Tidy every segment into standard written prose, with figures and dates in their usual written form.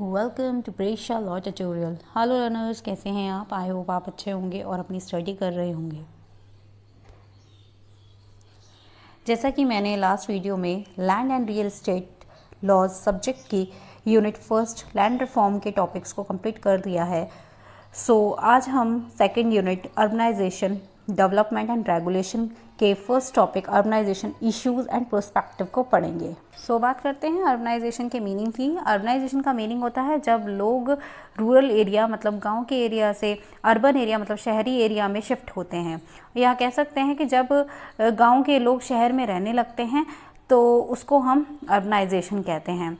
Welcome to Preksha law tutorial. Hello learners, कैसे हैं आप? आई होप आप अच्छे होंगे और अपनी स्टडी कर रहे होंगे। जैसा कि मैंने लास्ट वीडियो में land and real estate laws subject की यूनिट फर्स्ट लैंड रिफॉर्म के टॉपिक्स को कंप्लीट कर दिया है। आज हम second unit urbanisation development and regulation के first topic urbanisation issues and perspective को पढ़ेंगे। बात करते हैं अर्बनाइजेशन के मीनिंग की। अर्बनाइजेशन का मीनिंग होता है जब लोग रूरल एरिया मतलब गांव के एरिया से अर्बन एरिया मतलब शहरी एरिया में शिफ्ट होते हैं, या कह सकते हैं कि जब गांव के लोग शहर में रहने लगते हैं तो उसको हम अर्बनाइजेशन कहते हैं।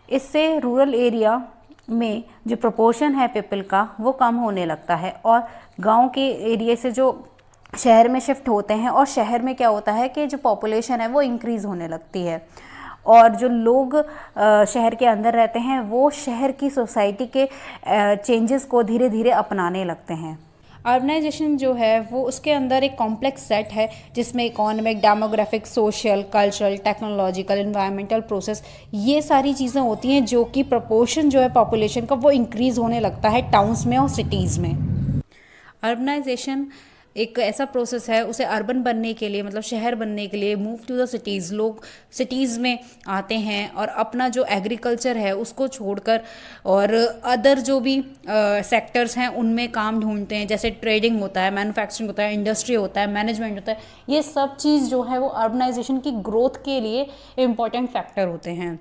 इससे रूरल एरिया में जो प्रोपोर्शन है पीपल का वो कम होने लगता है और गांव के एरिया से जो शहर में शिफ्ट होते हैं, और शहर में क्या होता है कि जो पॉपुलेशन है वो इंक्रीज़ होने लगती है और जो लोग शहर के अंदर रहते हैं वो शहर की सोसाइटी के चेंजेस को धीरे धीरे अपनाने लगते हैं। अर्बनाइजेशन जो है वो उसके अंदर एक कॉम्प्लेक्स सेट है जिसमें economic, demographic, social, cultural, technological, environmental process ये सारी चीज़ें होती हैं जो कि प्रोपोर्शन जो है पॉपुलेशन का वो इंक्रीज़ होने लगता है टाउन्स में और सिटीज़ में। अर्बनाइजेशन एक ऐसा प्रोसेस है, उसे अर्बन बनने के लिए मतलब शहर बनने के लिए मूव टू द सिटीज़, लोग सिटीज़ में आते हैं और अपना जो एग्रीकल्चर है उसको छोड़कर और अदर जो भी सेक्टर्स हैं उनमें काम ढूंढते हैं, जैसे ट्रेडिंग होता है, मैन्युफैक्चरिंग होता है, इंडस्ट्री होता है, मैनेजमेंट होता है। ये सब चीज़ जो है वो अर्बनाइजेशन की ग्रोथ के लिए इम्पॉर्टेंट फैक्टर होते हैं।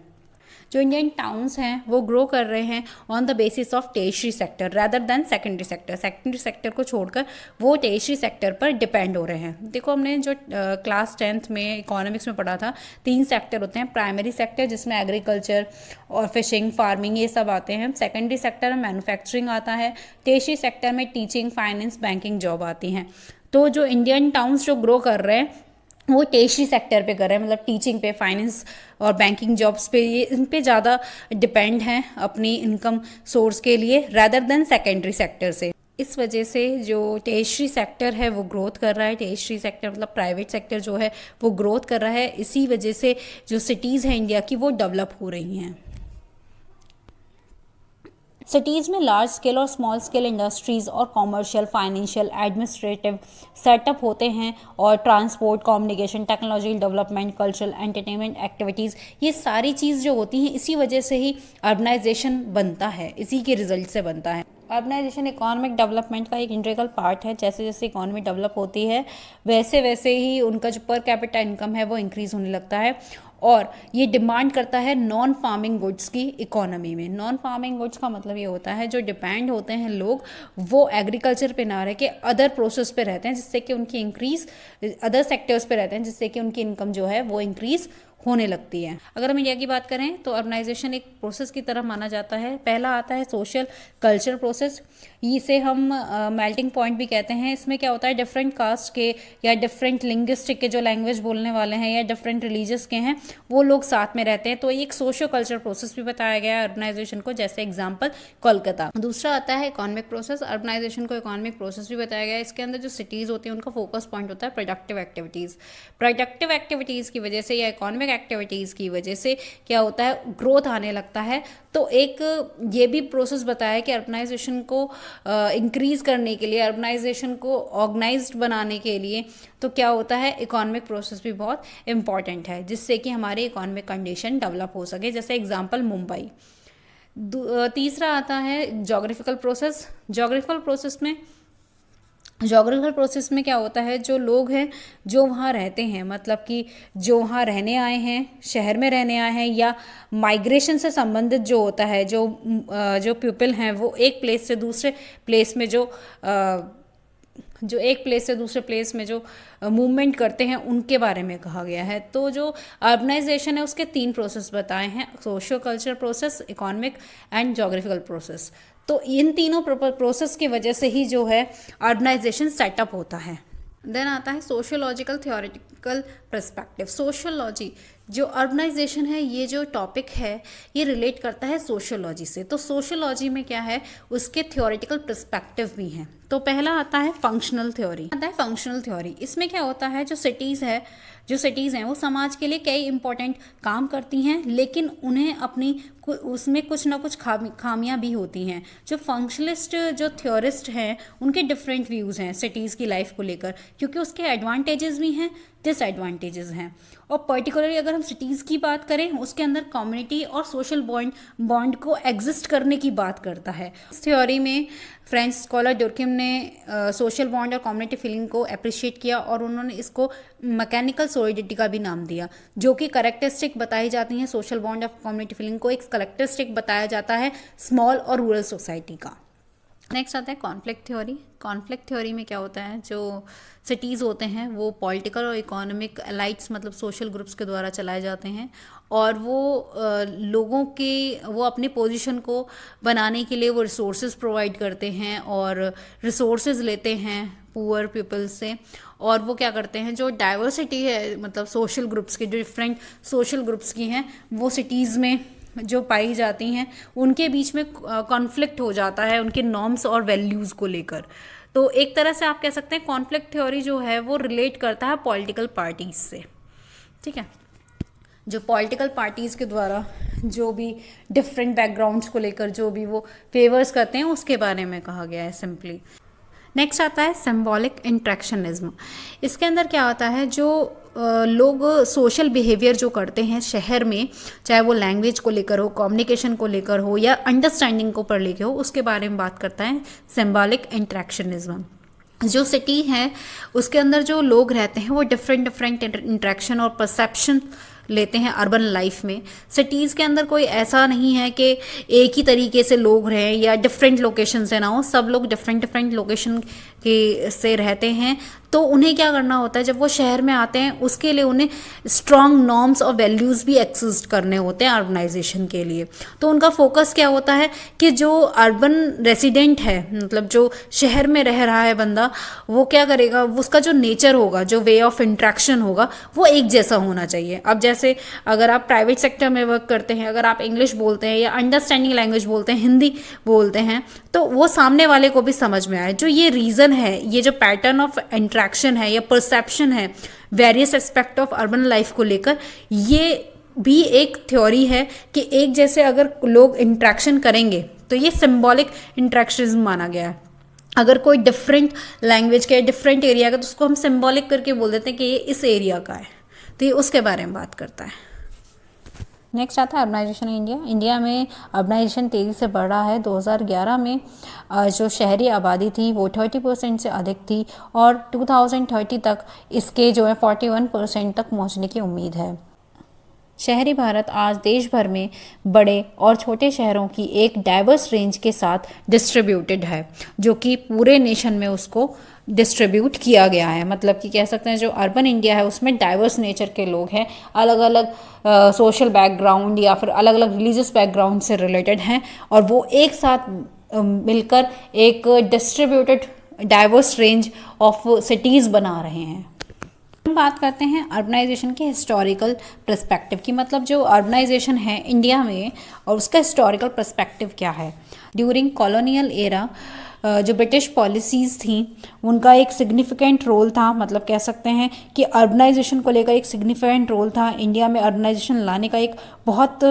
जो इंडियन टाउन्स हैं वो ग्रो कर रहे हैं on the basis of territory sector rather than secondary sector. Secondary sector को छोड़कर वो टेरिटरी सेक्टर पर डिपेंड हो रहे हैं। देखो, हमने जो क्लास 10th में इकोनॉमिक्स में पढ़ा था, 3 सेक्टर होते हैं। प्राइमरी सेक्टर जिसमें एग्रीकल्चर और फिशिंग, फार्मिंग ये सब आते हैं। सेकेंडरी सेक्टर में मैन्युफैक्चरिंग आता है। टेरिटरी सेक्टर में टीचिंग, फाइनेंस, बैंकिंग जॉब आती हैं। तो जो इंडियन टाउन्स जो ग्रो कर रहे हैं वो टेरिटरी सेक्टर पे कर रहे हैं, मतलब टीचिंग पे, फाइनेंस और बैंकिंग जॉब्स पे, ये इन पे ज़्यादा डिपेंड हैं अपनी इनकम सोर्स के लिए रादर देन सेकेंडरी सेक्टर से। इस वजह से जो टेरिटरी सेक्टर है वो ग्रोथ कर रहा है। टेरिटरी सेक्टर मतलब प्राइवेट सेक्टर जो है वो ग्रोथ कर रहा है। इसी वजह से जो सिटीज़ हैं इंडिया की वो डेवलप हो रही हैं। सिटीज़ में लार्ज स्केल और स्मॉल स्केल इंडस्ट्रीज़ और कॉमर्शियल, फाइनेंशियल, एडमिनिस्ट्रेटिव सेटअप होते हैं और transport, communication, technology development, cultural, entertainment activities ये सारी चीज़ जो होती हैं इसी वजह से ही अर्बनाइजेशन बनता है, इसी के रिजल्ट से बनता है। अर्बनाइजेशन इकोनॉमिक डेवलपमेंट का एक इंटीग्रल पार्ट है। जैसे जैसे इकोनॉमी डेवलप होती है वैसे वैसे ही उनका जो पर कैपिटा इनकम है वो इंक्रीज़ होने लगता है और ये डिमांड करता है नॉन फार्मिंग गुड्स की इकोनॉमी में। नॉन फार्मिंग गुड्स का मतलब ये होता है जो डिपेंड होते हैं लोग वो एग्रीकल्चर पे ना रह के अदर प्रोसेस पे रहते हैं, जिससे कि उनकी इंक्रीज़ अदर सेक्टर्स पे रहते हैं, जिससे कि उनकी इनकम जो है वो इंक्रीज़ होने लगती है। अगर हम इंडिया की बात करें तो अर्बनाइजेशन एक प्रोसेस की तरह माना जाता है। पहला आता है सोशल कल्चर प्रोसेस, इसे हम मेल्टिंग पॉइंट भी कहते हैं। इसमें क्या होता है, डिफरेंट कास्ट के या डिफरेंट लिंग्विस्टिक के जो लैंग्वेज बोलने वाले हैं या डिफरेंट रिलीजियस के हैं वो लोग साथ में रहते हैं। तो एक सोशल कल्चर प्रोसेस भी बताया गया है अर्बनाइजेशन को, जैसे एग्जाम्पल कोलकाता। दूसरा आता है इकोनॉमिक प्रोसेस। अर्बनाइजेशन को इकोनॉमिक प्रोसेस भी बताया गया है। इसके अंदर जो सिटीज़ होती हैं उनका फोकस पॉइंट होता है प्रोडक्टिव एक्टिविटीज़। प्रोडक्टिव एक्टिविटीज़ की वजह से या इकोनॉमिक एक्टिविटीज़ की वजह से क्या होता है, ग्रोथ आने लगता है। तो एक ये भी प्रोसेस बताया कि अर्बनाइजेशन को इंक्रीज़ करने के लिए, अर्बनाइजेशन को ऑर्गेनाइज्ड बनाने के लिए तो क्या होता है, इकोनॉमिक प्रोसेस भी बहुत इंपॉर्टेंट है, जिससे कि हमारी इकोनॉमिक कंडीशन डेवलप हो सके। जैसे एग्जांपल मुंबई। तीसरा आता है जोग्राफिकल प्रोसेस। जोग्राफिकल प्रोसेस में क्या होता है, जो लोग हैं जो वहाँ रहते हैं, मतलब कि जो वहाँ रहने आए हैं, शहर में रहने आए हैं, या माइग्रेशन से संबंधित जो होता है, जो पीपल हैं वो एक प्लेस से दूसरे प्लेस में जो एक प्लेस से दूसरे प्लेस में जो मूवमेंट करते हैं उनके बारे में कहा गया है। तो जो अर्बनाइजेशन है उसके 3 प्रोसेस बताए हैं, social culture process, economic and geographical process. तो इन तीनों प्रोसेस की वजह से ही जो है अर्बनाइजेशन सेटअप होता है। देन आता है सोशियोलॉजिकल थियोरेटिकल पर्सपेक्टिव। सोशियोलॉजी जो अर्बनाइजेशन है, ये जो टॉपिक है ये रिलेट करता है सोशियोलॉजी से। तो सोशियोलॉजी में क्या है, उसके थियोरेटिकल पर्सपेक्टिव भी हैं। तो पहला आता है फंक्शनल थ्योरी। इसमें क्या होता है, जो सिटीज़ है, जो सिटीज़ हैं वो समाज के लिए कई इंपॉर्टेंट काम करती हैं, लेकिन उन्हें अपनी उसमें कुछ ना कुछ खामियां भी होती हैं। जो फंक्शनलिस्ट जो थ्योरिस्ट हैं उनके डिफरेंट व्यूज़ हैं सिटीज़ की लाइफ को लेकर, क्योंकि उसके एडवांटेजेस भी हैं, डिसएडवांटेजेस हैं। और पर्टिकुलरली अगर हम सिटीज़ की बात करें, उसके अंदर कम्युनिटी और सोशल बॉन्ड को एग्जिस्ट करने की बात करता है। इस थ्योरी में फ्रेंच स्कॉलर डुर्किम ने सोशल बॉन्ड और कम्युनिटी फीलिंग को अप्रिशिएट किया और उन्होंने इसको मैकेनिकल सॉलिडिटी का भी नाम दिया, जो कि करेक्टरिस्टिक बताई जाती हैं। सोशल बॉन्ड और कम्युनिटी फीलिंग को एक करेक्टरिस्टिक बताया जाता है स्मॉल और रूरल सोसाइटी का। नेक्स्ट आता है कॉन्फ्लिक्ट थ्योरी। कॉन्फ्लिक्ट थ्योरी में क्या होता है, जो सिटीज़ होते हैं वो पॉलिटिकल और इकोनॉमिक एलाइट्स मतलब सोशल ग्रुप्स के द्वारा चलाए जाते हैं, और वो अपने पोजीशन को बनाने के लिए वो रिसोर्सेज प्रोवाइड करते हैं और रिसोर्सेज लेते हैं पुअर पीपल से। और वो क्या करते हैं, जो डाइवर्सिटी है मतलब सोशल ग्रुप्स की, जो डिफरेंट सोशल ग्रुप्स की हैं वो सिटीज़ में जो पाई जाती हैं, उनके बीच में कॉन्फ्लिक्ट हो जाता है उनके नॉर्म्स और वैल्यूज़ को लेकर। तो एक तरह से आप कह सकते हैं कॉन्फ्लिक्ट थ्योरी जो है वो रिलेट करता है पॉलिटिकल पार्टीज से। ठीक है, जो पॉलिटिकल पार्टीज़ के द्वारा जो भी डिफरेंट बैकग्राउंड्स को लेकर जो भी वो फेवर्स करते हैं उसके बारे में कहा गया है सिंपली। नेक्स्ट आता है सिंबॉलिक इंट्रैक्शनिज्म। इसके अंदर क्या होता है, जो लोग सोशल बिहेवियर जो करते हैं शहर में, चाहे वो लैंग्वेज को लेकर हो, कम्युनिकेशन को लेकर हो या अंडरस्टैंडिंग को पर लेकर हो, उसके बारे में बात करता है सिंबॉलिक इंट्रैक्शनिज्म। जो सिटी है उसके अंदर जो लोग रहते हैं वो डिफरेंट इंट्रैक्शन और परसेप्शन लेते हैं अर्बन लाइफ में। सिटीज़ के अंदर कोई ऐसा नहीं है कि एक ही तरीके से लोग रहें या डिफरेंट लोकेशन से ना हो, सब लोग डिफरेंट लोकेशन के से रहते हैं। तो उन्हें क्या करना होता है, जब वो शहर में आते हैं उसके लिए उन्हें स्ट्रॉन्ग नॉर्म्स और वैल्यूज़ भी एक्सिस्ट करने होते हैं अर्बनाइजेशन के लिए। तो उनका फोकस क्या होता है कि जो अर्बन रेसिडेंट है मतलब जो शहर में रह रहा है बंदा, वो क्या करेगा, उसका जो नेचर होगा, जो वे ऑफ इंट्रैक्शन होगा वो एक जैसा होना चाहिए। अब जैसे अगर आप प्राइवेट सेक्टर में वर्क करते हैं, अगर आप इंग्लिश बोलते हैं या अंडरस्टैंडिंग लैंग्वेज बोलते हैं, हिंदी बोलते हैं, तो वो सामने वाले को भी समझ में आए। जो ये रीज़न है, ये जो पैटर्न ऑफ इंट्रैक्शन है या परसेप्शन है various aspect of urban life को लेकर, ये भी एक थ्योरी है कि एक जैसे अगर लोग इंट्रैक्शन करेंगे तो ये सिंबॉलिक इंट्रैक्शनिज्म माना गया है। अगर कोई डिफरेंट लैंग्वेज का डिफरेंट एरिया का, तो उसको हम सिंबॉलिक करके बोल देते हैं कि ये इस एरिया का है, तो ये उसके बारे में बात करता है। नेक्स्ट आता है अर्बनाइजेशन इंडिया। इंडिया में अर्बनाइजेशन तेज़ी से बढ़ रहा है। 2011 में जो शहरी आबादी थी वो 30% से अधिक थी और 2030 तक इसके जो है 41% तक पहुंचने की उम्मीद है। शहरी भारत आज देश भर में बड़े और छोटे शहरों की एक डाइवर्स रेंज के साथ डिस्ट्रीब्यूटेड है, जो कि पूरे नेशन में उसको डिस्ट्रीब्यूट किया गया है। मतलब कि कह सकते हैं जो अर्बन इंडिया है उसमें डाइवर्स नेचर के लोग हैं, अलग अलग सोशल बैकग्राउंड या फिर अलग अलग रिलीजियस बैकग्राउंड से रिलेटेड हैं, और वो एक साथ मिलकर एक distributed diverse range of cities बना रहे हैं। हम बात करते हैं अर्बनाइजेशन के हिस्टोरिकल पर्सपेक्टिव की। मतलब जो अर्बनाइजेशन है इंडिया में और उसका हिस्टोरिकल पर्सपेक्टिव क्या है। ड्यूरिंग कॉलोनियल एरा जो ब्रिटिश पॉलिसीज़ थी उनका एक सिग्निफिकेंट रोल था। मतलब कह सकते हैं कि अर्बनाइजेशन को लेकर एक सिग्निफिकेंट रोल था। इंडिया में अर्बनाइजेशन लाने का एक बहुत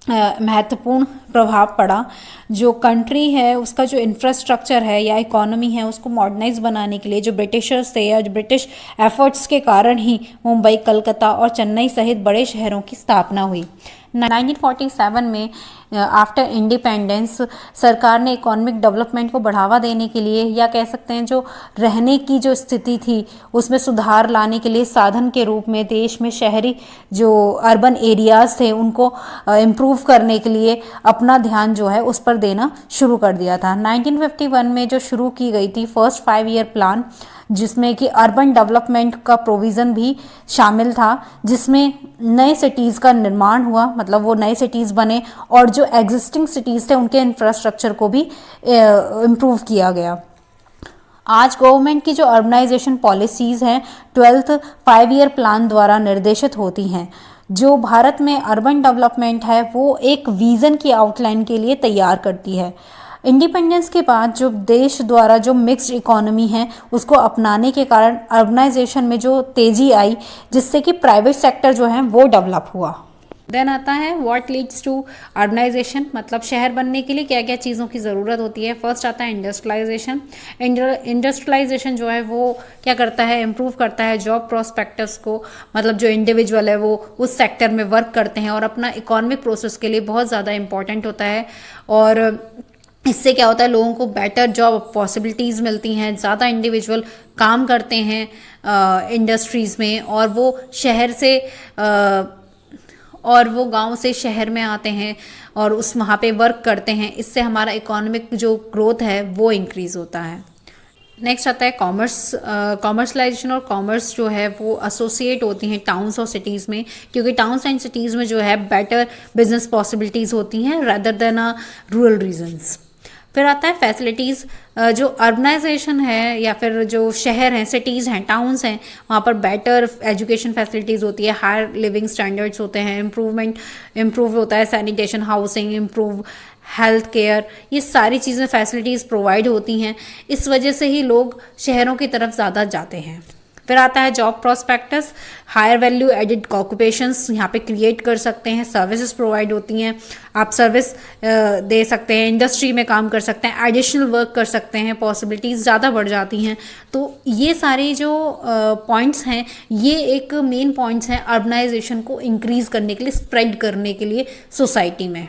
महत्वपूर्ण प्रभाव पड़ा। जो कंट्री है उसका जो इंफ्रास्ट्रक्चर है या इकोनॉमी है उसको मॉडर्नाइज बनाने के लिए जो ब्रिटिशर्स थे या जो ब्रिटिश एफर्ट्स के कारण ही मुंबई, कलकत्ता और चेन्नई सहित बड़े शहरों की स्थापना हुई। 1947 में आफ्टर इंडिपेंडेंस सरकार ने इकोनॉमिक डेवलपमेंट को बढ़ावा देने के लिए या कह सकते हैं जो रहने की जो स्थिति थी उसमें सुधार लाने के लिए साधन के रूप में देश में शहरी जो अर्बन एरियाज़ थे उनको इम्प्रूव करने के लिए अपना ध्यान जो है उस पर देना शुरू कर दिया था। 1951 में जो शुरू की गई थी फर्स्ट 5 ईयर प्लान, जिसमें कि अर्बन डेवलपमेंट का प्रोविज़न भी शामिल था, जिसमें नए सिटीज़ का निर्माण हुआ। मतलब वो नए सिटीज़ बने और जो एग्जिस्टिंग सिटीज़ थे उनके इंफ्रास्ट्रक्चर को भी इम्प्रूव किया गया। आज गवर्नमेंट की जो अर्बनाइजेशन पॉलिसीज़ हैं 12th 5 ईयर प्लान द्वारा निर्देशित होती हैं। जो भारत में अर्बन डेवलपमेंट है वो एक विज़न की आउटलाइन के लिए तैयार करती है। इंडिपेंडेंस के बाद जो देश द्वारा जो मिक्स्ड इकोनॉमी है उसको अपनाने के कारण अर्बनाइजेशन में जो तेज़ी आई, जिससे कि प्राइवेट सेक्टर जो है वो डेवलप हुआ। देन आता है व्हाट लीड्स टू अर्बनाइजेशन, मतलब शहर बनने के लिए क्या क्या चीज़ों की ज़रूरत होती है। फर्स्ट आता है इंडस्ट्रियलाइजेशन। इंडस्ट्रियलाइजेशन जो है वो क्या करता है, इम्प्रूव करता है जॉब प्रोस्पेक्टस को, मतलब जो इंडिविजुअल है वो उस सेक्टर में वर्क करते हैं और अपना इकोनॉमिक प्रोसेस के लिए बहुत ज़्यादा इंपॉर्टेंट होता है। और इससे क्या होता है, लोगों को बेटर जॉब पॉसिबिलिटीज़ मिलती हैं, ज़्यादा इंडिविजुअल काम करते हैं इंडस्ट्रीज़ में, और वो शहर से और वो गांव से शहर में आते हैं और उस वहाँ पे वर्क करते हैं। इससे हमारा इकोनॉमिक जो ग्रोथ है वो इंक्रीज़ होता है। नेक्स्ट आता है कॉमर्स। कॉमर्शलाइजेशन और कॉमर्स जो है वो एसोसिएट होती हैं टाउन्स और सिटीज़ में, क्योंकि टाउन्स एंड सिटीज़ में जो है बेटर बिजनेस पॉसिबिलिटीज़ होती हैं रादर देन रूरल रीजन्स। फिर आता है फैसिलिटीज़। जो अर्बनाइजेशन है या फिर जो शहर हैं, सिटीज़ हैं, टाउन्स हैं, वहाँ पर बेटर एजुकेशन फैसिलिटीज़ होती है, हायर लिविंग स्टैंडर्ड्स होते हैं, इम्प्रूव होता है sanitation, housing, improve health care, ये सारी चीज़ें फैसिलिटीज़ प्रोवाइड होती हैं। इस वजह से ही लोग शहरों की तरफ ज़्यादा जाते हैं। फिर आता है job prospectus. Higher value added occupations यहाँ पे क्रिएट कर सकते हैं, सर्विसेज प्रोवाइड होती हैं, आप सर्विस दे सकते हैं, इंडस्ट्री में काम कर सकते हैं, एडिशनल वर्क कर सकते हैं, पॉसिबिलिटीज़ ज़्यादा बढ़ जाती हैं। तो ये सारे जो पॉइंट्स हैं ये एक मेन पॉइंट्स हैं अर्बनाइजेशन को इंक्रीज़ करने के लिए, स्प्रेड करने के लिए सोसाइटी में।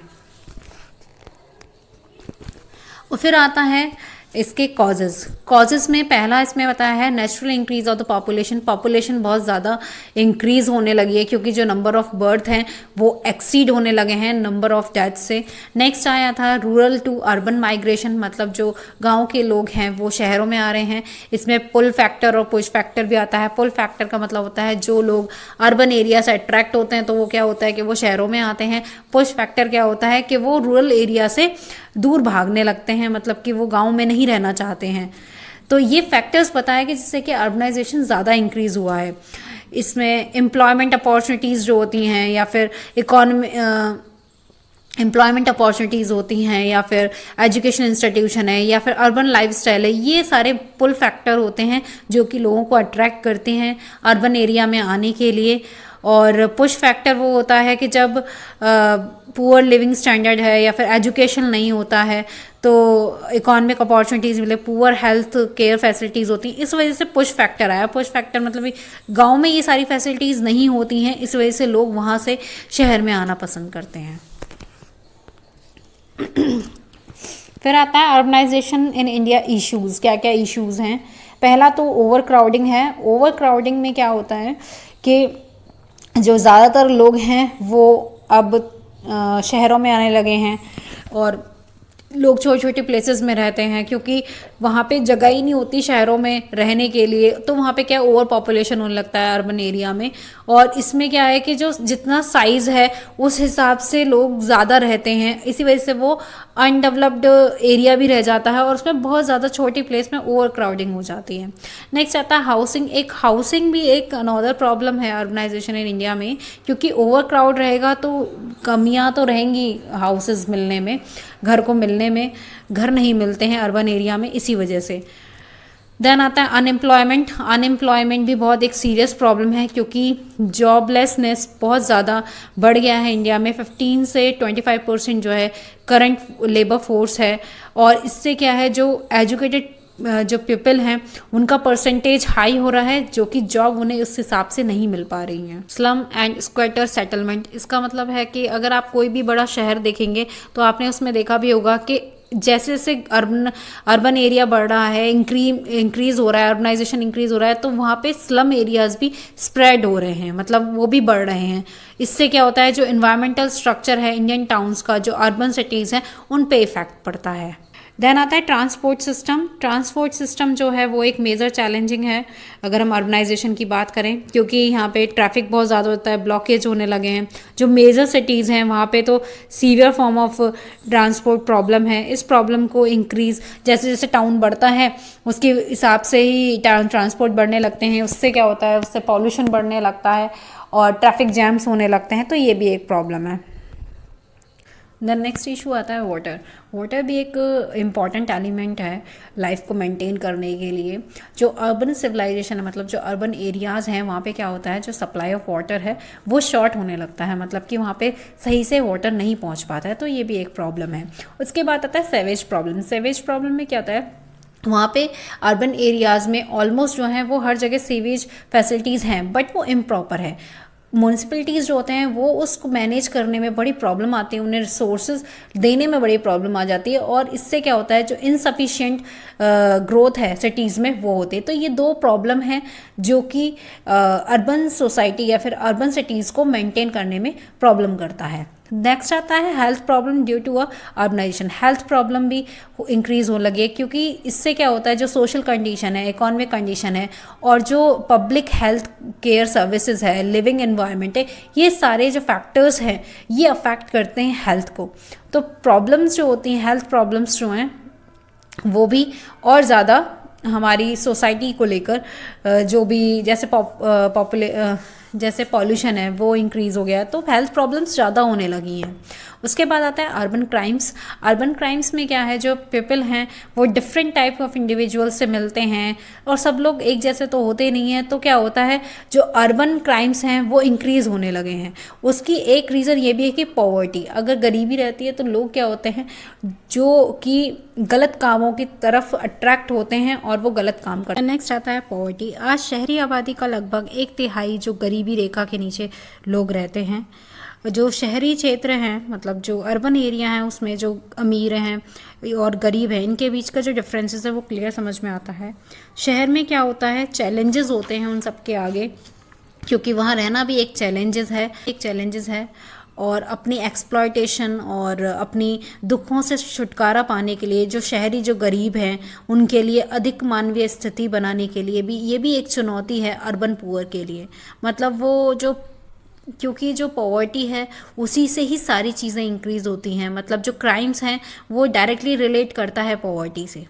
और फिर आता है इसके कॉजेज़ में पहला इसमें बताया है natural increase of the population बहुत ज़्यादा इंक्रीज होने लगी है, क्योंकि जो नंबर ऑफ बर्थ हैं वो एक्सीड होने लगे हैं नंबर ऑफ डेथ से। नेक्स्ट आया था रूरल टू अर्बन माइग्रेशन, मतलब जो गांव के लोग हैं वो शहरों में आ रहे हैं। इसमें पुल फैक्टर और पुश फैक्टर भी आता है। पुल फैक्टर का मतलब होता है जो लोग अर्बन एरिया से अट्रैक्ट होते हैं तो वो क्या होता है कि वो शहरों में आते हैं। पुश फैक्टर क्या होता है कि वो रूरल एरिया से दूर भागने लगते हैं, मतलब कि वो गांव में नहीं रहना चाहते हैं। तो ये फैक्टर्स बताया कि जिससे कि अर्बनाइजेशन ज़्यादा इंक्रीज़ हुआ है। इसमें एम्प्लॉयमेंट अपॉर्चुनिटीज़ जो होती हैं या फिर एम्प्लॉयमेंट अपॉर्चुनिटीज़ होती हैं या फिर एजुकेशन इंस्टीट्यूशन है या फिर अर्बन लाइफस्टाइल है, ये सारे पुल फैक्टर होते हैं जो कि लोगों को अट्रैक्ट करते हैं अर्बन एरिया में आने के लिए। और पुश फैक्टर वो होता है कि जब पुअर लिविंग स्टैंडर्ड है या फिर एजुकेशन नहीं होता है तो इकोनॉमिक अपॉर्चुनिटीज़ मिले, पुअर हेल्थ केयर फैसिलिटीज़ होती हैं, इस वजह से पुश फैक्टर आया। पुश फैक्टर मतलब गांव में ये सारी फैसिलिटीज़ नहीं होती हैं, इस वजह से लोग वहाँ से शहर में आना पसंद करते हैं। फिर आता है अर्बनाइजेशन इन इंडिया इश्यूज़। क्या क्या इश्यूज़ हैं? पहला तो ओवर क्राउडिंग है। ओवर क्राउडिंग में क्या होता है कि जो ज़्यादातर लोग हैं वो अब शहरों में आने लगे हैं और लोग छोटे छोटे प्लेसेस में रहते हैं, क्योंकि वहाँ पे जगह ही नहीं होती शहरों में रहने के लिए। तो वहाँ पे क्या ओवर पॉपुलेशन होने लगता है अर्बन एरिया में। और इसमें क्या है कि जो जितना साइज़ है उस हिसाब से लोग ज़्यादा रहते हैं, इसी वजह से वो अनडेवलप्ड एरिया भी रह जाता है और उसमें बहुत ज़्यादा छोटी प्लेस में ओवर क्राउडिंग हो जाती है। नेक्स्ट आता है हाउसिंग। हाउसिंग भी एक अनदर प्रॉब्लम है अर्बनाइजेशन इन इंडिया में, क्योंकि ओवर क्राउड रहेगा तो कमियाँ तो रहेंगी हाउसेस मिलने में, घर को मिलने में, घर नहीं मिलते हैं अर्बन एरिया में इसी वजह से। देन आता है अनएम्प्लॉयमेंट भी बहुत एक सीरियस प्रॉब्लम है, क्योंकि जॉबलेसनेस बहुत ज़्यादा बढ़ गया है इंडिया में। 15 से 25% जो है करंट लेबर फोर्स है। और इससे क्या है, जो एजुकेटेड जो पीपल हैं उनका परसेंटेज हाई हो रहा है, जो कि जॉब उन्हें उस हिसाब से नहीं मिल पा रही हैं। स्लम एंड स्क्वेटर सेटलमेंट, इसका मतलब है कि अगर आप कोई भी बड़ा शहर देखेंगे तो आपने उसमें देखा भी होगा कि जैसे जैसे अर्बन एरिया बढ़ रहा है, इंक्रीज हो रहा है, अर्बनाइजेशन इंक्रीज हो रहा है, तो वहाँ पे स्लम एरियाज भी स्प्रेड हो रहे हैं, मतलब वो भी बढ़ रहे हैं। इससे क्या होता है, जो इन्वायरमेंटल स्ट्रक्चर है इंडियन टाउन्स का, जो अर्बन सिटीज़ हैं, उन पे इफेक्ट पड़ता है। देन आता है ट्रांसपोर्ट सिस्टम जो है वो एक मेजर चैलेंजिंग है अगर हम अर्बनाइजेशन की बात करें, क्योंकि यहाँ पे ट्रैफिक बहुत ज़्यादा होता है, ब्लॉकेज होने लगे हैं। जो मेजर सिटीज़ हैं वहाँ पे तो severe form of transport problem है। इस प्रॉब्लम को इंक्रीज़ जैसे जैसे टाउन बढ़ता है उसके हिसाब से ही ट्रांसपोर्ट बढ़ने लगते हैं। उससे क्या होता है, उससे पॉल्यूशन बढ़ने लगता है और ट्रैफिक जैम्स होने लगते हैं, तो ये भी एक प्रॉब्लम है। द नेक्स्ट इशू आता है वाटर। वाटर भी एक इम्पॉर्टेंट एलिमेंट है लाइफ को मेंटेन करने के लिए। जो अर्बन सिविलाइजेशन है, मतलब जो अर्बन एरियाज़ हैं, वहाँ पे क्या होता है, जो सप्लाई ऑफ वाटर है वो शॉर्ट होने लगता है, मतलब कि वहाँ पे सही से वाटर नहीं पहुँच पाता है, तो ये भी एक प्रॉब्लम है। उसके बाद आता है सेवेज प्रॉब्लम। सेवेज प्रॉब्लम में क्या होता है, वहाँ पे अर्बन एरियाज़ में ऑलमोस्ट जो है वो हर जगह सीवेज फैसिलिटीज़ हैं, बट वो इम्प्रॉपर है। म्यूनसिपलिटीज़ जो होते हैं वो उसको मैनेज करने में बड़ी प्रॉब्लम आती है, उन्हें रिसोर्सेज देने में बड़ी प्रॉब्लम आ जाती है, और इससे क्या होता है, जो इनसफिशिएंट ग्रोथ है सिटीज़ में वो होते हैं। तो ये दो प्रॉब्लम है जो कि अर्बन सोसाइटी या फिर अर्बन सिटीज़ को मेंटेन करने में प्रॉब्लम करता है। नेक्स्ट आता है health problem due to urbanisation. Health problem भी इंक्रीज होने लगी है, क्योंकि इससे क्या होता है, जो सोशल कंडीशन है, इकोनॉमिक कंडीशन है, और जो पब्लिक हेल्थ केयर सर्विसेज है, लिविंग एनवायरनमेंट है, ये सारे जो फैक्टर्स हैं ये अफेक्ट करते हैं हेल्थ को। तो प्रॉब्लम्स जो होती हैं, हेल्थ प्रॉब्लम्स जो हैं वो भी और ज़्यादा हमारी सोसाइटी को लेकर जो भी जैसे पॉल्यूशन है वो इंक्रीज़ हो गया, तो हेल्थ प्रॉब्लम्स ज़्यादा होने लगी हैं। उसके बाद आता है अर्बन क्राइम्स। अर्बन क्राइम्स में क्या है, जो पीपल हैं वो डिफरेंट टाइप ऑफ इंडिविजुअल्स से मिलते हैं, और सब लोग एक जैसे तो होते नहीं हैं, तो क्या होता है, जो अर्बन क्राइम्स हैं वो इंक्रीज़ होने लगे हैं। उसकी एक रीज़न ये भी है कि पॉवर्टी, अगर गरीबी रहती है तो लोग क्या होते हैं, जो कि गलत कामों की तरफ अट्रैक्ट होते हैं और वो गलत काम करते हैं। नेक्स्ट आता है पॉवर्टी। आज शहरी आबादी का लगभग 1/3 जो गरीबी रेखा के नीचे लोग रहते हैं। जो शहरी क्षेत्र हैं, मतलब जो अर्बन एरिया हैं, उसमें जो अमीर हैं और गरीब हैं, इनके बीच का जो डिफरेंसेस है वो क्लियर समझ में आता है। शहर में क्या होता है, चैलेंजेस होते हैं उन सब के आगे, क्योंकि वहाँ रहना भी एक चैलेंजेस है, और अपनी एक्सप्लॉयटेशन और अपनी दुखों से छुटकारा पाने के लिए जो शहरी जो गरीब हैं उनके लिए अधिक मानवीय स्थिति बनाने के लिए भी ये भी एक चुनौती है अर्बन पुअर के लिए। मतलब वो जो, क्योंकि जो पॉवर्टी है उसी से ही सारी चीज़ें इंक्रीज़ होती हैं, मतलब जो क्राइम्स हैं वो डायरेक्टली रिलेट करता है पॉवर्टी से।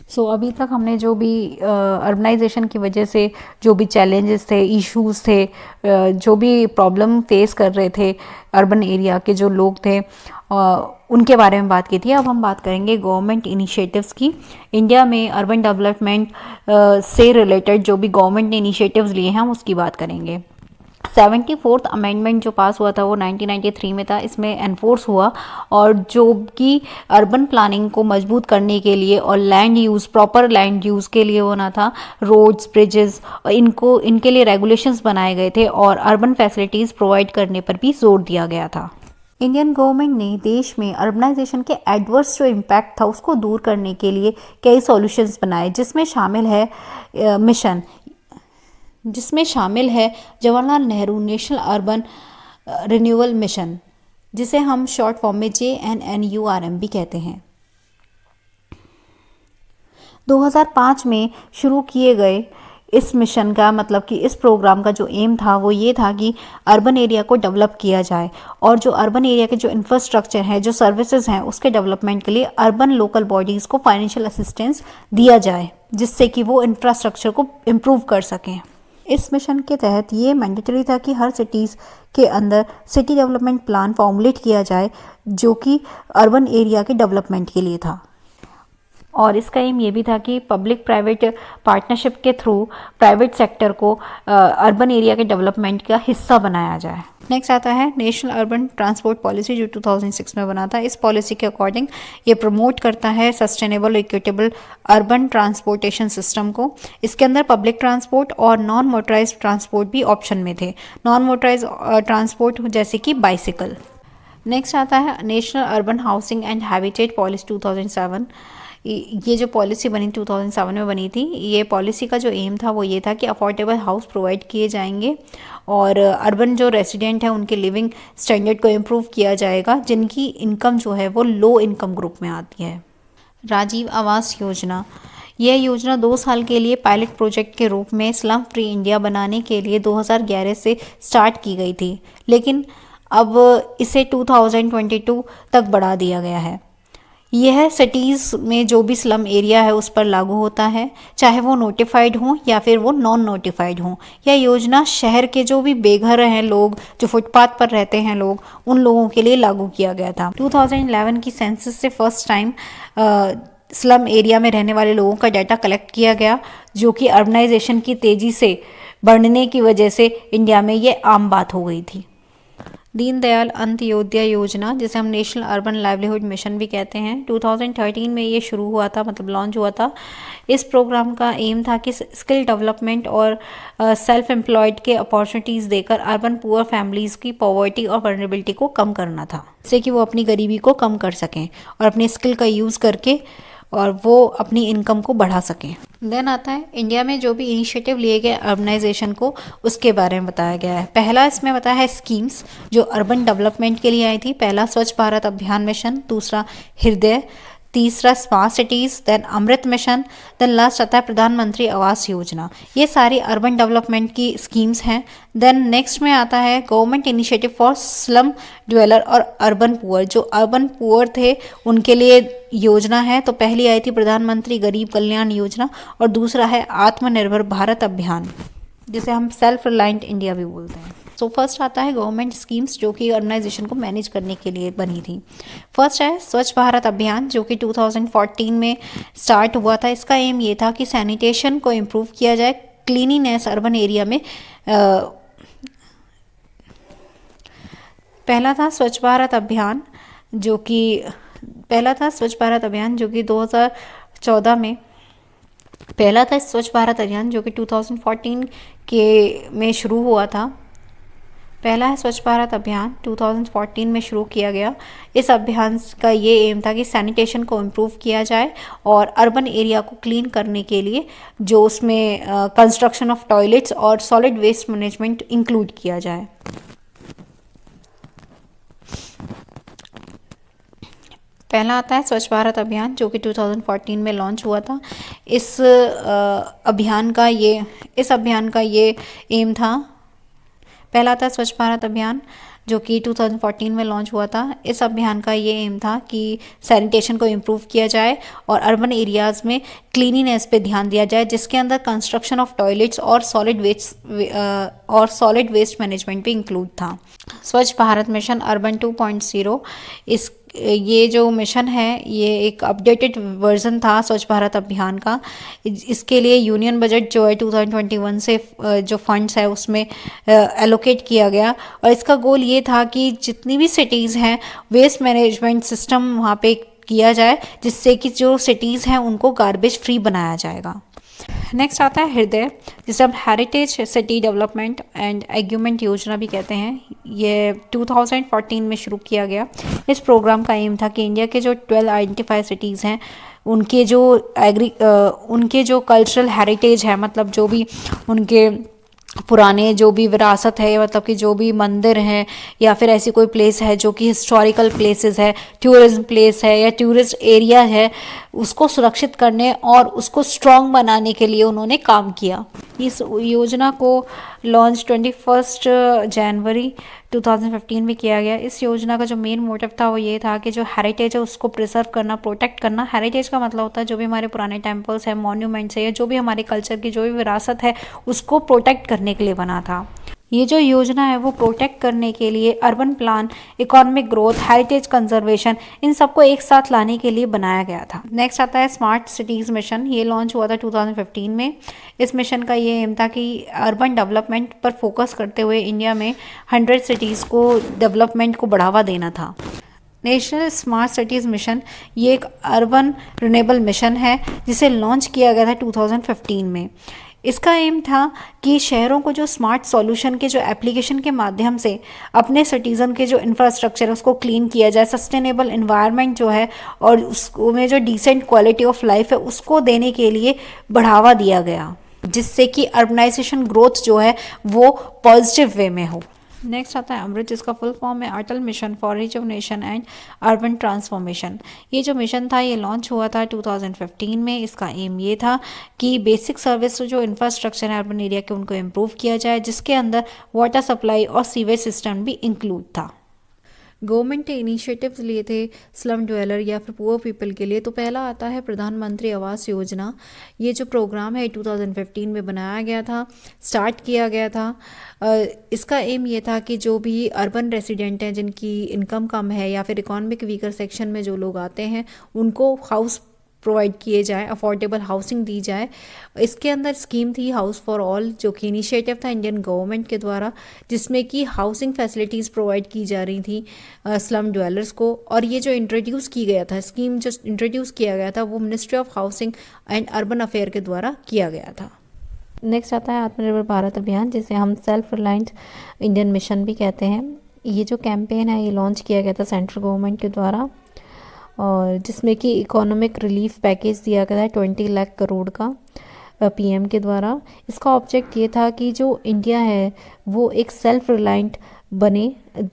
सो अभी तक हमने जो भी अर्बनाइजेशन की वजह से जो भी चैलेंजेस थे, इश्यूज थे, जो भी प्रॉब्लम फेस कर रहे थे अर्बन एरिया के जो लोग थे, उनके बारे में बात की थी। अब हम बात करेंगे गवर्नमेंट इनिशिएटिव्स की। इंडिया में अर्बन डेवलपमेंट से रिलेटेड जो भी गवर्नमेंट ने इनिशिएटिव्स लिए हैं हम उसकी बात करेंगे। 74th अमेंडमेंट जो पास हुआ था वो 1993 में था। इसमें एनफोर्स हुआ, और जो कि अर्बन प्लानिंग को मजबूत करने के लिए और land use, proper land use के लिए होना था, रोड्स, ब्रिजेस, इनके लिए रेगुलेशंस बनाए गए थे, और अर्बन फैसिलिटीज़ प्रोवाइड करने पर भी जोर दिया गया था। इंडियन गवर्नमेंट ने देश में अर्बनाइजेशन के एडवर्स जो इम्पैक्ट था उसको दूर करने के लिए कई सॉल्यूशंस बनाए, जिसमें शामिल है Jawaharlal Nehru national urban renewal mission, जिसे हम शॉर्ट फॉर्म में JNNURM भी कहते हैं। 2005 में शुरू किए गए इस मिशन का, मतलब कि इस प्रोग्राम का जो एम था वो ये था कि अर्बन एरिया को डेवलप किया जाए, और जो अर्बन एरिया के जो इंफ्रास्ट्रक्चर है, जो सर्विसेज हैं, उसके डेवलपमेंट के लिए अर्बन लोकल बॉडीज़ को फाइनेंशियल असिस्टेंस दिया जाए, जिससे कि वो इंफ्रास्ट्रक्चर को इम्प्रूव कर सकें। इस मिशन के तहत ये मैंडेटरी था कि हर सिटीज़ के अंदर सिटी डेवलपमेंट प्लान फॉर्मुलेट किया जाए, जो कि अर्बन एरिया के डेवलपमेंट के लिए था। और इसका एम ये भी था कि पब्लिक प्राइवेट पार्टनरशिप के थ्रू प्राइवेट सेक्टर को अर्बन एरिया के डेवलपमेंट का हिस्सा बनाया जाए। नेक्स्ट आता है नेशनल अर्बन ट्रांसपोर्ट पॉलिसी, जो 2006 में बना था। इस पॉलिसी के अकॉर्डिंग ये प्रमोट करता है sustainable equitable urban transportation system को। इसके अंदर पब्लिक ट्रांसपोर्ट और नॉन मोटराइज ट्रांसपोर्ट भी ऑप्शन में थे। नॉन मोटराइज ट्रांसपोर्ट जैसे कि बाइसिकल। नेक्स्ट आता है national urban housing and habitat policy 2007। ये जो पॉलिसी बनी 2007 में बनी थी, ये पॉलिसी का जो एम था वो ये था कि अफोर्डेबल हाउस प्रोवाइड किए जाएंगे, और अर्बन जो रेसिडेंट है उनके लिविंग स्टैंडर्ड को इम्प्रूव किया जाएगा, जिनकी इनकम जो है वो लो इनकम ग्रुप में आती है। राजीव आवास योजना, यह योजना 2 साल के लिए पायलट प्रोजेक्ट के रूप में स्लम फ्री इंडिया बनाने के लिए 2011 से स्टार्ट की गई थी, लेकिन अब इसे 2022 तक बढ़ा दिया गया है। यह सिटीज़ में जो भी स्लम एरिया है उस पर लागू होता है, चाहे वो नोटिफाइड हों या फिर वो नॉन नोटिफाइड हों। यह योजना शहर के जो भी बेघर हैं लोग, जो फुटपाथ पर रहते हैं लोग, उन लोगों के लिए लागू किया गया था। 2011 की सेंसस से फर्स्ट टाइम स्लम एरिया में रहने वाले लोगों का डाटा कलेक्ट किया गया, जो कि अर्बनाइजेशन की तेज़ी से बढ़ने की वजह से इंडिया में ये आम बात हो गई थी। दीनदयाल अंत्योदय योजना, जिसे हम नेशनल अर्बन लाइवलीहुड मिशन भी कहते हैं, 2013 में ये शुरू हुआ था, मतलब लॉन्च हुआ था। इस प्रोग्राम का एम था कि स्किल डेवलपमेंट और सेल्फ एम्प्लॉयड के अपॉर्चुनिटीज़ देकर अर्बन पुअर फैमिलीज़ की पॉवर्टी और वल्नरेबिलिटी को कम करना था, जिससे कि वो अपनी गरीबी को कम कर सकें और अपने स्किल का यूज़ करके और वो अपनी इनकम को बढ़ा सकें। देन आता है इंडिया में जो भी इनिशिएटिव लिए गए अर्बनाइजेशन को, उसके बारे में बताया गया है। पहला इसमें बताया है स्कीम्स जो अर्बन डेवलपमेंट के लिए आई थी। पहला स्वच्छ भारत अभियान मिशन, दूसरा हृदय, तीसरा स्मार्ट सिटीज़, देन अमृत मिशन, देन लास्ट आता है प्रधानमंत्री आवास योजना। ये सारी अर्बन डेवलपमेंट की स्कीम्स हैं। देन नेक्स्ट में आता है government initiative for slum dweller और अर्बन पुअर। जो अर्बन पुअर थे उनके लिए योजना है। तो पहली आई थी प्रधानमंत्री गरीब कल्याण योजना और दूसरा है आत्मनिर्भर भारत अभियान, जिसे हम सेल्फ रिलायंट इंडिया भी बोलते हैं। सो फर्स्ट आता है गवर्नमेंट स्कीम्स जो कि ऑर्गेनाइजेशन को मैनेज करने के लिए बनी थी। फर्स्ट है स्वच्छ भारत अभियान जो कि 2014 में स्टार्ट हुआ था। इसका एम ये था कि सैनिटेशन को इम्प्रूव किया जाए, क्लीनिनेस अर्बन एरिया में। पहला था स्वच्छ भारत अभियान जो कि 2014 में, पहला था स्वच्छ भारत अभियान जो कि 2014 में शुरू हुआ था। पहला है स्वच्छ भारत अभियान 2014 में शुरू किया गया। इस अभियान का ये एम था कि सैनिटेशन को इम्प्रूव किया जाए और अर्बन एरिया को क्लीन करने के लिए जो उसमें कंस्ट्रक्शन ऑफ टॉयलेट्स और सॉलिड वेस्ट मैनेजमेंट इंक्लूड किया जाए। पहला आता है स्वच्छ भारत अभियान जो कि 2014 में लॉन्च हुआ था। इस अभियान का ये एम था। पहला था स्वच्छ भारत अभियान जो कि 2014 में लॉन्च हुआ था। इस अभियान का ये एम था कि सैनिटेशन को इम्प्रूव किया जाए और अर्बन एरियाज़ में क्लीनिनेस पे ध्यान दिया जाए, जिसके अंदर कंस्ट्रक्शन ऑफ टॉयलेट्स और सॉलिड वेस्ट मैनेजमेंट भी इंक्लूड था। स्वच्छ भारत मिशन अर्बन 2.0, ये जो मिशन है ये एक अपडेटेड वर्जन था स्वच्छ भारत अभियान का। इसके लिए यूनियन बजट जो है 2021 से जो फंड्स है उसमें एलोकेट किया गया और इसका गोल ये था कि जितनी भी सिटीज़ हैं वेस्ट मैनेजमेंट सिस्टम वहाँ पे किया जाए, जिससे कि जो सिटीज़ हैं उनको गार्बेज फ्री बनाया जाएगा। नेक्स्ट आता है हृदय, जिसे हम हेरिटेज सिटी डेवलपमेंट एंड एग्यूमेंट योजना भी कहते हैं। ये 2014 में शुरू किया गया। इस प्रोग्राम का एम था कि इंडिया के जो 12 आइडेंटिफाइड सिटीज़ हैं उनके जो कल्चरल हेरिटेज है, मतलब जो भी उनके पुराने जो भी विरासत है, मतलब कि जो भी मंदिर हैं या फिर ऐसी कोई प्लेस है जो कि हिस्टोरिकल प्लेसेस है, टूरिज्म प्लेस है या टूरिस्ट एरिया है, उसको सुरक्षित करने और उसको स्ट्रॉन्ग बनाने के लिए उन्होंने काम किया। इस योजना को लॉन्च 21 जनवरी 2015 में किया गया। इस योजना का जो मेन मोटिव था वो ये था कि जो हेरिटेज है उसको प्रिजर्व करना, प्रोटेक्ट करना। हेरिटेज का मतलब होता है जो भी हमारे पुराने टेम्पल्स हैं, मॉन्यूमेंट्स है या जो भी हमारे कल्चर की जो भी विरासत है उसको प्रोटेक्ट करने के लिए बना था। ये जो योजना है वो प्रोटेक्ट करने के लिए urban plan, economic growth, heritage conservation, इन सबको एक साथ लाने के लिए बनाया गया था। नेक्स्ट आता है स्मार्ट सिटीज़ मिशन। ये लॉन्च हुआ था 2015 में। इस मिशन का ये एम था कि अर्बन डेवलपमेंट पर फोकस करते हुए इंडिया में 100 सिटीज़ को डेवलपमेंट को बढ़ावा देना था। नेशनल स्मार्ट सिटीज़ मिशन ये एक अर्बन रिन्यूएबल मिशन है जिसे लॉन्च किया गया था 2015 में। इसका एम था कि शहरों को जो स्मार्ट सॉल्यूशन के जो एप्लीकेशन के माध्यम से अपने सिटीज़न के जो इंफ्रास्ट्रक्चर है उसको क्लीन किया जाए, सस्टेनेबल एनवायरनमेंट जो है और उसमें जो डिसेंट क्वालिटी ऑफ लाइफ है उसको देने के लिए बढ़ावा दिया गया, जिससे कि अर्बनाइजेशन ग्रोथ जो है वो पॉजिटिव वे में हो। नेक्स्ट आता है अमृत, जिसका फुल फॉर्म है Atal mission for rejuvenation and urban transformation. ये जो मिशन था ये लॉन्च हुआ था 2015 में। इसका एम ये था कि बेसिक सर्विस जो इंफ्रास्ट्रक्चर है अर्बन एरिया के उनको इम्प्रूव किया जाए, जिसके अंदर वाटर सप्लाई और सीवेज सिस्टम भी इंक्लूड था। गवर्नमेंट ने इनिशिएटिव्स लिए थे स्लम ड्वेलर या फिर पुअर पीपल के लिए। तो पहला आता है प्रधानमंत्री आवास योजना। ये जो प्रोग्राम है 2015 में बनाया गया था, स्टार्ट किया गया था। इसका एम ये था कि जो भी अर्बन रेसिडेंट हैं जिनकी इनकम कम है या फिर इकोनॉमिक वीकर सेक्शन में जो लोग आते हैं उनको हाउस प्रोवाइड किए जाए, अफोर्डेबल हाउसिंग दी जाए। इसके अंदर स्कीम थी हाउस फॉर ऑल, जो कि इनिशिएटिव था इंडियन गवर्नमेंट के द्वारा, जिसमें कि हाउसिंग फैसिलिटीज़ प्रोवाइड की जा रही थी स्लम ड्वेलर्स को। और ये जो इंट्रोड्यूस की गया था, स्कीम जो इंट्रोड्यूस किया गया था, वो ministry of housing and urban affair के द्वारा किया गया था। नेक्स्ट आता है आत्मनिर्भर भारत अभियान, जिसे हम सेल्फ रिलायंट इंडियन मिशन भी कहते हैं। ये जो कैंपेन है ये लॉन्च किया गया था सेंट्रल गवर्नमेंट के द्वारा, और जिसमें कि इकोनॉमिक रिलीफ पैकेज दिया गया है 20 लाख करोड़ का पीएम के द्वारा। इसका ऑब्जेक्ट ये था कि जो इंडिया है वो एक सेल्फ रिलायंट बने,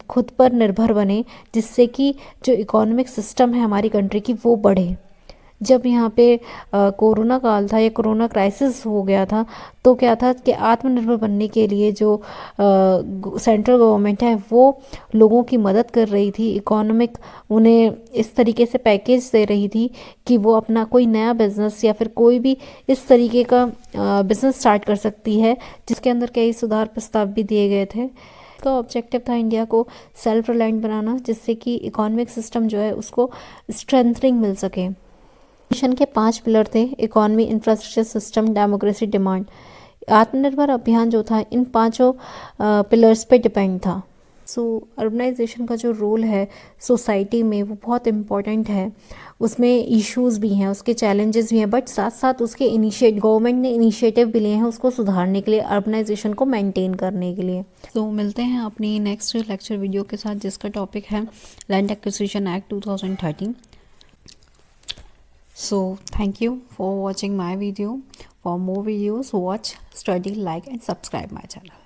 खुद पर निर्भर बने, जिससे कि जो इकोनॉमिक सिस्टम है हमारी कंट्री की वो बढ़े। जब यहाँ पे कोरोना काल था या कोरोना क्राइसिस हो गया था, तो क्या था कि आत्मनिर्भर बनने के लिए जो सेंट्रल गवर्नमेंट है वो लोगों की मदद कर रही थी, इकोनॉमिक उन्हें इस तरीके से पैकेज दे रही थी कि वो अपना कोई नया बिजनेस या फिर कोई भी इस तरीके का बिजनेस स्टार्ट कर सकती है, जिसके अंदर कई सुधार प्रस्ताव भी दिए गए थे। का ऑब्जेक्टिव था इंडिया को सेल्फ रिलायंट बनाना, जिससे कि इकोनॉमिक सिस्टम जो है उसको स्ट्रेंथनिंग मिल सके। मिशन के 5 पिलर थे: economy, infrastructure, system, democracy, demand. आत्मनिर्भर अभियान जो था इन 5 पिलर्स पे डिपेंड था। अर्बनाइजेशन का जो रोल है सोसाइटी में वो बहुत इम्पॉर्टेंट है। उसमें इश्यूज भी हैं, उसके चैलेंजेस भी हैं, बट साथ साथ उसके गवर्नमेंट ने इनिशिएटिव भी लिए हैं उसको सुधारने के लिए, अर्बनाइजेशन को मेंटेन करने के लिए। तो मिलते हैं अपनी नेक्स्ट लेक्चर वीडियो के साथ, जिसका टॉपिक है land acquisition act 2013। So thank you for watching my video. For more videos, watch, study, like and subscribe my channel.